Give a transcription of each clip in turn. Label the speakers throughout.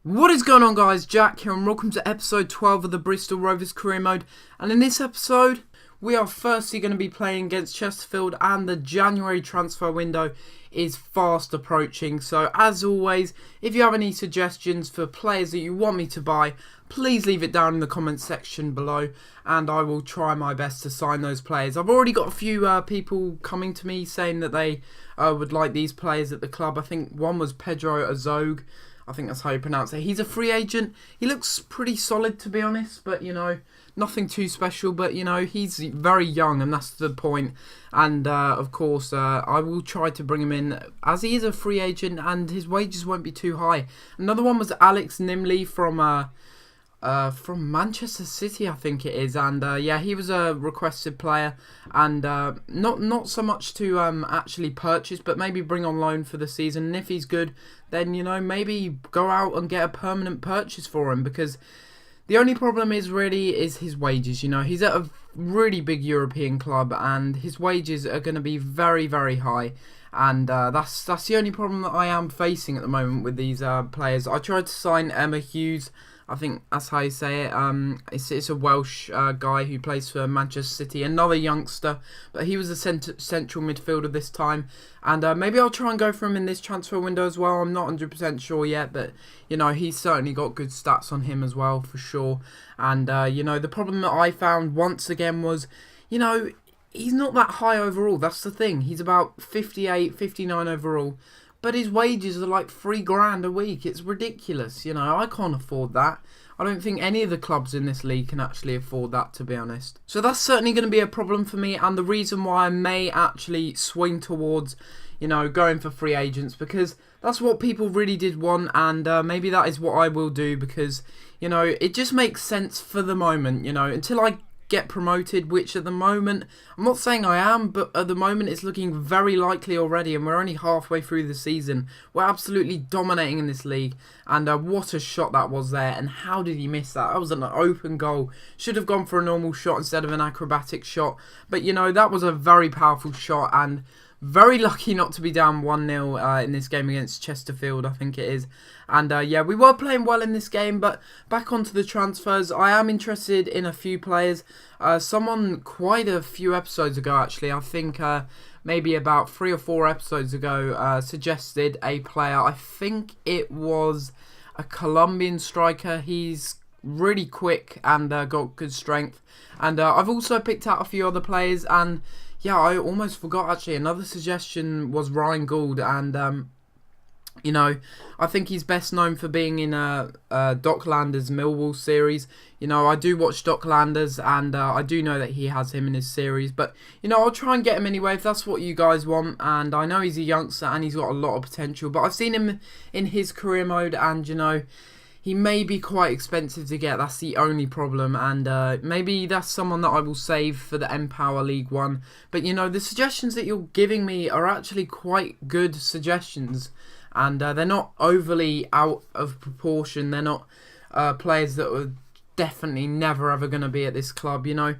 Speaker 1: What is going on, guys? Jack here and welcome to episode 12 of the Bristol Rovers career mode. And in this episode we are firstly going to be playing against Chesterfield, and the January transfer window is fast approaching. So as always, if you have any suggestions for players that you want me to buy, please leave it down in the comments section below and I will try my best to sign those players. I've already got a few people coming to me saying that they would like these players at the club. I think one was Pedro Azog. I think that's how you pronounce it. He's a free agent. He looks pretty solid, to be honest, but, you know, nothing too special. But, you know, he's very young, and that's the point. And, of course, I will try to bring him in, as he is a free agent, and his wages won't be too high. Another one was Alex Nimley from Manchester City, I think it is, and yeah, he was a requested player, and not so much to actually purchase, but maybe bring on loan for the season. And if he's good, then, you know, maybe go out and get a permanent purchase for him, because the only problem is his wages. You know, he's at a really big European club, and his wages are going to be very, very high. And that's the only problem that I am facing at the moment with these players. I tried to sign Emma Hughes. I think that's how you say it. It's a Welsh guy who plays for Manchester City, another youngster, but he was a central midfielder this time. And maybe I'll try and go for him in this transfer window as well. I'm not 100% sure yet, but, you know, he's certainly got good stats on him as well, for sure. And, you know, the problem that I found once again was, you know, he's not that high overall. That's the thing. He's about 58, 59 overall. But his wages are like $3,000 a week. It's ridiculous. You know, I can't afford that. I don't think any of the clubs in this league can actually afford that, to be honest. So that's certainly going to be a problem for me, and the reason why I may actually swing towards, you know, going for free agents, because that's what people really did want, and maybe that is what I will do, because, you know, it just makes sense for the moment, you know, until I get promoted, which at the moment, I'm not saying I am, but at the moment it's looking very likely already, and we're only halfway through the season. We're absolutely dominating in this league, and what a shot that was there, and how did he miss that? That was an open goal. Should have gone for a normal shot instead of an acrobatic shot, but, you know, that was a very powerful shot, and very lucky not to be down 1-0 in this game against Chesterfield, I think it is. And yeah, we were playing well in this game, but back onto the transfers. I am interested in a few players. Someone quite a few episodes ago, actually, I think maybe about 3 or 4 episodes ago, suggested a player. I think it was a Colombian striker. He's really quick and got good strength. And I've also picked out a few other players, and yeah, I almost forgot, actually. Another suggestion was Ryan Gould, and, you know, I think he's best known for being in Doc Landers' Millwall series. You know, I do watch Doc Landers, and I do know that he has him in his series. But, you know, I'll try and get him anyway if that's what you guys want. And I know he's a youngster and he's got a lot of potential. But I've seen him in his career mode, and, you know, he may be quite expensive to get. That's the only problem, and maybe that's someone that I will save for the Empower League One. But, you know, the suggestions that you're giving me are actually quite good suggestions, and they're not overly out of proportion. They're not players that are definitely never ever going to be at this club. You know,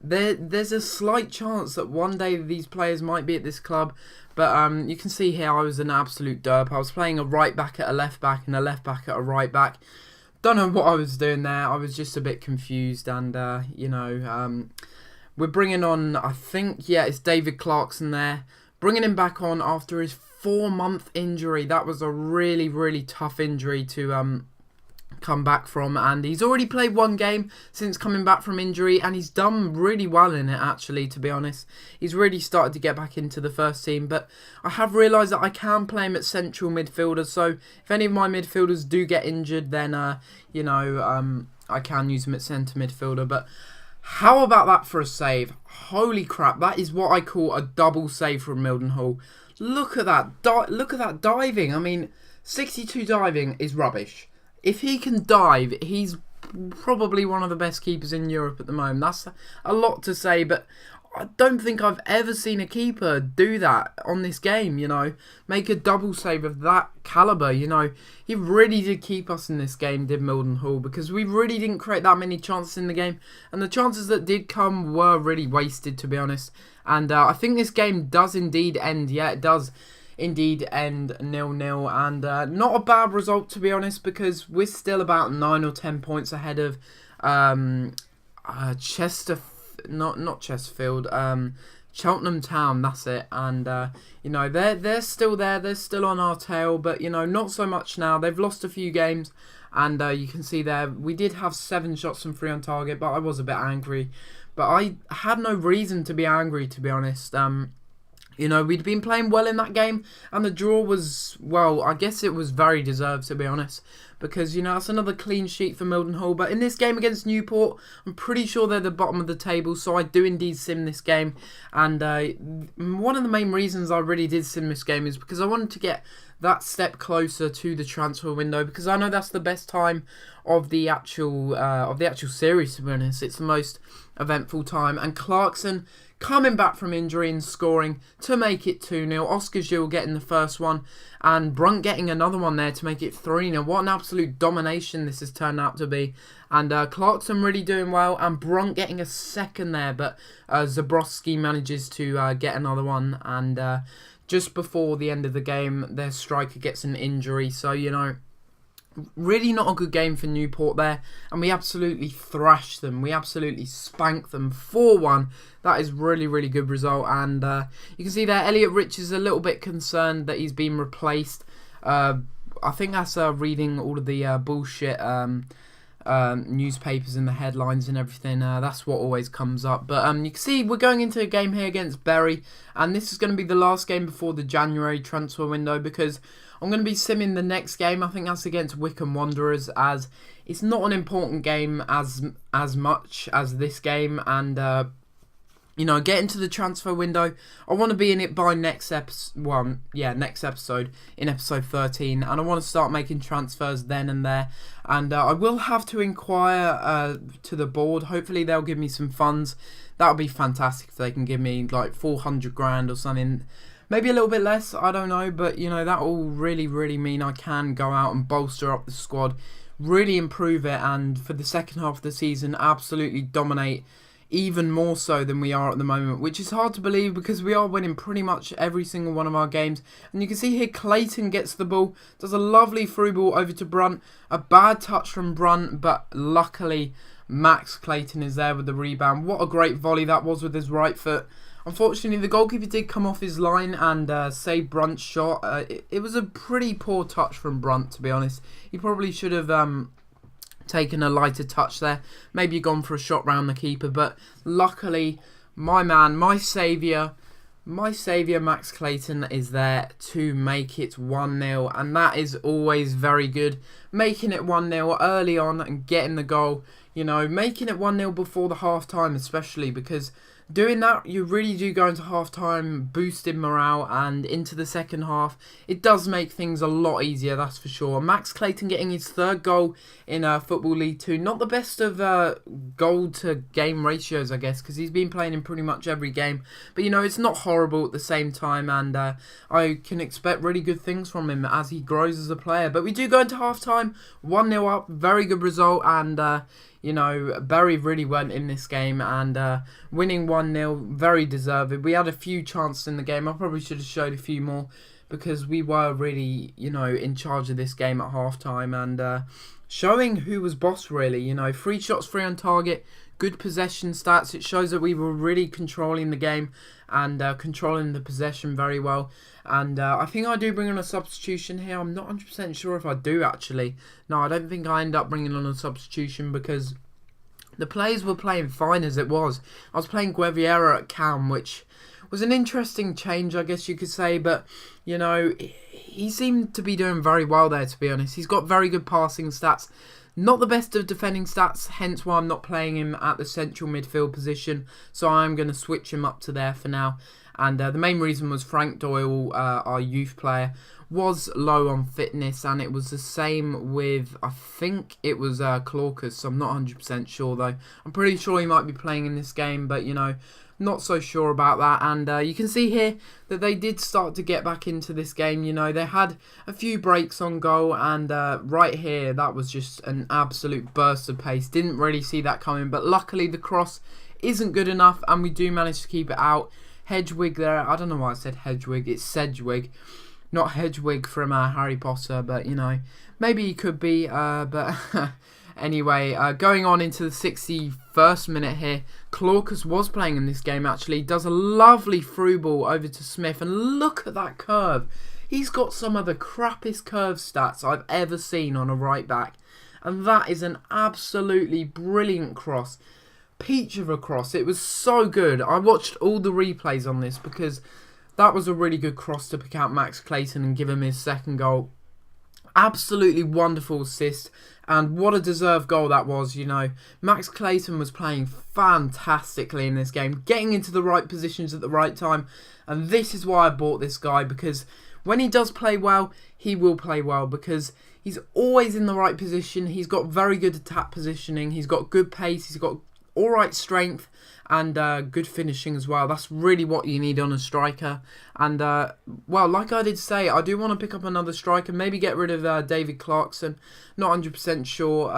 Speaker 1: there's a slight chance that one day these players might be at this club. But you can see here I was an absolute derp. I was playing a right back at a left back and a left back at a right back. Don't know what I was doing there. I was just a bit confused. And, you know, we're bringing on, I think, yeah, it's David Clarkson there. Bringing him back on after his 4-month injury. That was a really, really tough injury to come back from, and he's already played 1 game since coming back from injury, and he's done really well in it, actually, to be honest. He's really started to get back into the first team, but I have realised that I can play him at central midfielder, so if any of my midfielders do get injured, then you know, I can use him at centre midfielder. But how about that for a save? Holy crap, that is what I call a double save from Mildenhall. Look at that, look at that diving. I mean, 62 diving is rubbish. If he can dive, he's probably one of the best keepers in Europe at the moment. That's a lot to say, but I don't think I've ever seen a keeper do that on this game, you know. Make a double save of that calibre, you know. He really did keep us in this game, did Mildenhall, because we really didn't create that many chances in the game. And the chances that did come were really wasted, to be honest. And I think this game does indeed end. Yeah, it does. indeed end 0-0, and not a bad result, to be honest, because we're still about 9 or 10 points ahead of not Chesterfield, Cheltenham Town, that's it. And you know, they're still there, they're still on our tail, but you know, not so much now. They've lost a few games, and you can see there we did have 7 shots and 3 on target, but I was a bit angry. But I had no reason to be angry, to be honest. You know, we'd been playing well in that game, and the draw was, well, I guess it was very deserved, to be honest, because, you know, that's another clean sheet for Mildenhall. But in this game against Newport, I'm pretty sure they're the bottom of the table, so I do indeed sim this game. And one of the main reasons I really did sim this game is because I wanted to get that step closer to the transfer window, because I know that's the best time of the actual series, to be honest. It's the most eventful time, and Clarkson coming back from injury and scoring to make it 2-0. Oscar Gilles getting the first one, and Brunt getting another one there to make it 3-0. What an absolute domination this has turned out to be. And Clarkson really doing well, and Brunt getting a second there, but Zabrowski manages to get another one, and just before the end of the game, their striker gets an injury. So, you know, really not a good game for Newport there, and we absolutely thrashed them. We absolutely spanked them 4-1. That is really, really good result. And you can see there, Elliot Rich is a little bit concerned that he's been replaced. I think that's reading all of the bullshit newspapers and the headlines and everything. That's what always comes up. But you can see we're going into a game here against Bury, and this is going to be the last game before the January transfer window, because I'm going to be simming the next game. I think that's against Wycombe Wanderers, as it's not an important game as much as this game. And you know, get into the transfer window. I want to be in it by next episode. Next episode, in episode 13, and I want to start making transfers then and there. And I will have to inquire to the board. Hopefully, they'll give me some funds. That would be fantastic if they can give me like 400 grand or something. Maybe a little bit less, I don't know, but you know, that will really, really mean I can go out and bolster up the squad, really improve it, and for the second half of the season, absolutely dominate, even more so than we are at the moment, which is hard to believe because we are winning pretty much every single one of our games. And you can see here Clayton gets the ball, does a lovely through ball over to Brunt, a bad touch from Brunt, but luckily Max Clayton is there with the rebound. What a great volley that was with his right foot. Unfortunately, the goalkeeper did come off his line and save Brunt's shot. It was a pretty poor touch from Brunt, to be honest. He probably should have taken a lighter touch there. Maybe gone for a shot round the keeper. But luckily, my man, my saviour, Max Clayton is there to make it 1-0. And that is always very good. Making it 1-0 early on and getting the goal. You know, making it 1-0 before the half-time especially, because doing that, you really do go into half-time boosting morale, and into the second half, it does make things a lot easier, that's for sure. Max Clayton getting his 3rd goal in Football League 2. Not the best of goal-to-game ratios, I guess, because he's been playing in pretty much every game. But, you know, it's not horrible at the same time, and I can expect really good things from him as he grows as a player. But we do go into half-time, 1-0 up, very good result, and you know, Bury really weren't in this game, and winning 1-0, very deserved. We had a few chances in the game. I probably should have showed a few more, because we were really, you know, in charge of this game at half-time, and showing who was boss, really. You know, 3 shots, 3 on target, good possession stats. It shows that we were really controlling the game and controlling the possession very well. And I think I do bring on a substitution here. I'm not 100% sure if I do, actually. No, I don't think I end up bringing on a substitution, because the players were playing fine as it was. I was playing Guevara at cam, which was an interesting change, I guess you could say. But, you know, he seemed to be doing very well there, to be honest. He's got very good passing stats. Not the best of defending stats, hence why I'm not playing him at the central midfield position. So I'm going to switch him up to there for now. And the main reason was Frank Doyle, our youth player, was low on fitness. And it was the same with, I think it was Clarkus. So I'm not 100% sure though. I'm pretty sure he might be playing in this game, but you know, not so sure about that. And you can see here that they did start to get back into this game. You know, they had a few breaks on goal, and right here, that was just an absolute burst of pace. Didn't really see that coming, but luckily the cross isn't good enough, and we do manage to keep it out. Hedgewig there, I don't know why I said Hedgewig, it's Sedgwig. not Hedwig from Harry Potter, but you know, maybe he could be. But anyway, going on into the 61st minute here, Clarkus was playing in this game actually. Does a lovely through ball over to Smith, and look at that curve. He's got some of the crappiest curve stats I've ever seen on a right back. And that is an absolutely brilliant cross. Peach of a cross. It was so good. I watched all the replays on this because that was a really good cross to pick out Max Clayton and give him his second goal. Absolutely wonderful assist. And what a deserved goal that was, you know. Max Clayton was playing fantastically in this game. Getting into the right positions at the right time. And this is why I bought this guy, because when he does play well, he will play well because he's always in the right position. He's got very good attack positioning. He's got good pace. He's got alright strength and good finishing as well. That's really what you need on a striker. And, well, like I did say, I do want to pick up another striker. Maybe get rid of David Clarkson. Not 100% sure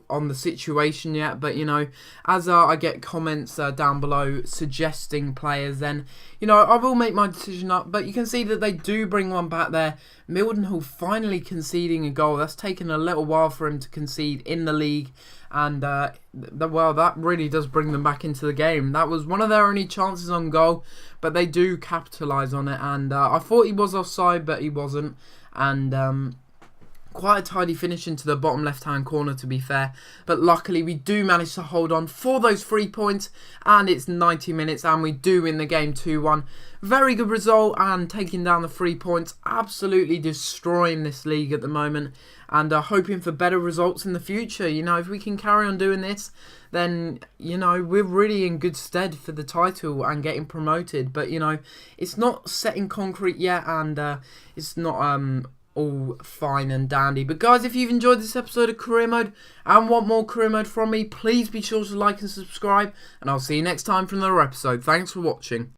Speaker 1: on the situation yet. But, you know, as I get comments down below suggesting players, then, you know, I will make my decision up. But you can see that they do bring one back there. Mildenhall finally conceding a goal. That's taken a little while for him to concede in the league. And, well, that really does bring them back into the game. That was one of their only chances on goal, but they do capitalise on it. And I thought he was offside, but he wasn't. And quite a tidy finish into the bottom left-hand corner, to be fair. But luckily, we do manage to hold on for those 3 points. And it's 90 minutes, and we do win the game 2-1. Very good result, and taking down the 3 points. Absolutely destroying this league at the moment. And hoping for better results in the future. You know, if we can carry on doing this, then, you know, we're really in good stead for the title and getting promoted. But, you know, it's not set in concrete yet, and it's not all fine and dandy. But guys, if you've enjoyed this episode of Career Mode and want more Career Mode from me, please be sure to like and subscribe, and I'll see you next time for another episode. Thanks for watching.